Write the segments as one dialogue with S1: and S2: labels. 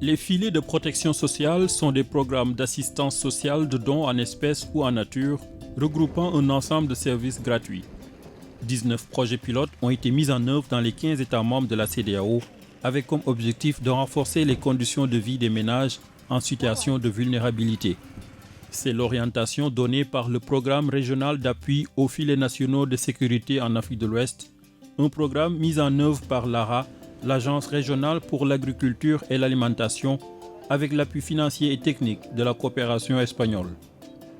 S1: Les filets de protection sociale sont des programmes d'assistance sociale de dons en espèces ou en nature, regroupant un ensemble de services gratuits. 19 projets pilotes ont été mis en œuvre dans les 15 États membres de la CEDEAO, avec comme objectif de renforcer les conditions de vie des ménages en situation de vulnérabilité. C'est l'orientation donnée par le programme régional d'appui aux filets nationaux de sécurité en Afrique de l'Ouest, un programme mis en œuvre par l'ARA, l'Agence régionale pour l'agriculture et l'alimentation, avec l'appui financier et technique de la coopération espagnole.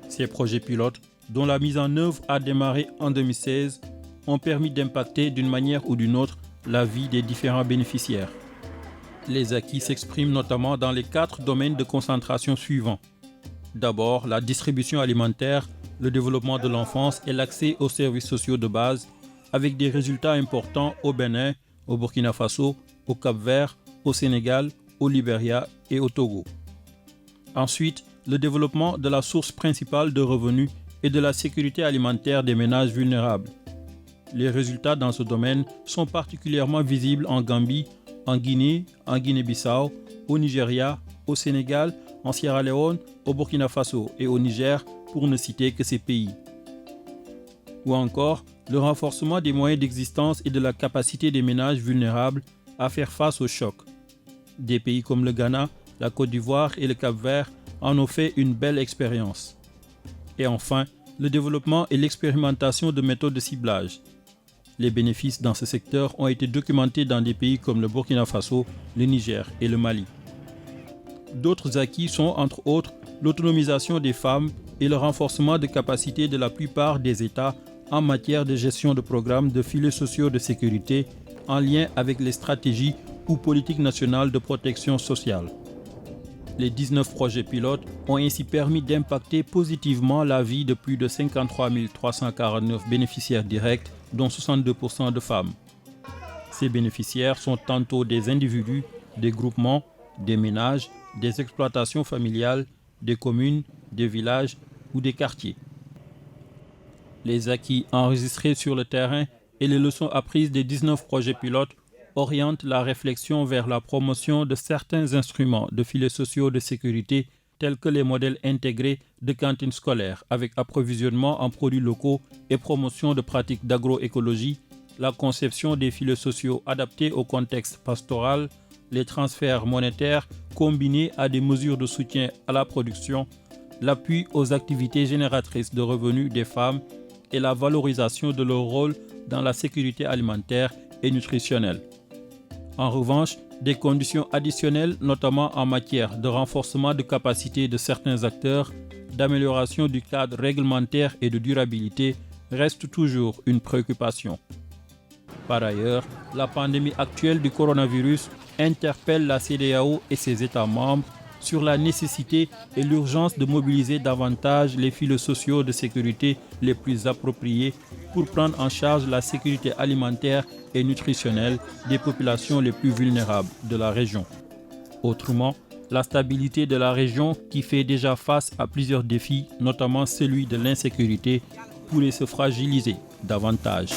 S1: Ces projets pilotes, dont la mise en œuvre a démarré en 2016, ont permis d'impacter d'une manière ou d'une autre la vie des différents bénéficiaires. Les acquis s'expriment notamment dans les 4 domaines de concentration suivants. D'abord, la distribution alimentaire, le développement de l'enfance et l'accès aux services sociaux de base, avec des résultats importants au Bénin, au Burkina Faso, au Cap-Vert, au Sénégal, au Libéria et au Togo. Ensuite, le développement de la source principale de revenus et de la sécurité alimentaire des ménages vulnérables. Les résultats dans ce domaine sont particulièrement visibles en Gambie, en Guinée, en Guinée-Bissau, au Nigeria, au Sénégal, en Sierra Leone, au Burkina Faso et au Niger, pour ne citer que ces pays. Ou encore, le renforcement des moyens d'existence et de la capacité des ménages vulnérables à faire face aux chocs. Des pays comme le Ghana, la Côte d'Ivoire et le Cap-Vert en ont fait une belle expérience. Et enfin, le développement et l'expérimentation de méthodes de ciblage. Les bénéfices dans ce secteur ont été documentés dans des pays comme le Burkina Faso, le Niger et le Mali. D'autres acquis sont, entre autres, l'autonomisation des femmes et le renforcement de capacités de la plupart des États en matière de gestion de programmes de filets sociaux de sécurité en lien avec les stratégies ou politiques nationales de protection sociale. Les 19 projets pilotes ont ainsi permis d'impacter positivement la vie de plus de 53 349 bénéficiaires directs, dont 62% de femmes. Ces bénéficiaires sont tantôt des individus, des groupements, des ménages, des exploitations familiales, des communes, des villages ou des quartiers. Les acquis enregistrés sur le terrain et les leçons apprises des 19 projets pilotes orientent la réflexion vers la promotion de certains instruments de filets sociaux de sécurité tels que les modèles intégrés de cantines scolaires avec approvisionnement en produits locaux et promotion de pratiques d'agroécologie, la conception des filets sociaux adaptés au contexte pastoral, les transferts monétaires combinés à des mesures de soutien à la production, l'appui aux activités génératrices de revenus des femmes et la valorisation de leur rôle dans la sécurité alimentaire et nutritionnelle. En revanche, des conditions additionnelles, notamment en matière de renforcement de capacité de certains acteurs, d'amélioration du cadre réglementaire et de durabilité, restent toujours une préoccupation. Par ailleurs, la pandémie actuelle du coronavirus interpelle la CEDEAO et ses États membres sur la nécessité et l'urgence de mobiliser davantage les filets sociaux de sécurité les plus appropriés pour prendre en charge la sécurité alimentaire et nutritionnelle des populations les plus vulnérables de la région. Autrement, la stabilité de la région, qui fait déjà face à plusieurs défis, notamment celui de l'insécurité, pourrait se fragiliser davantage.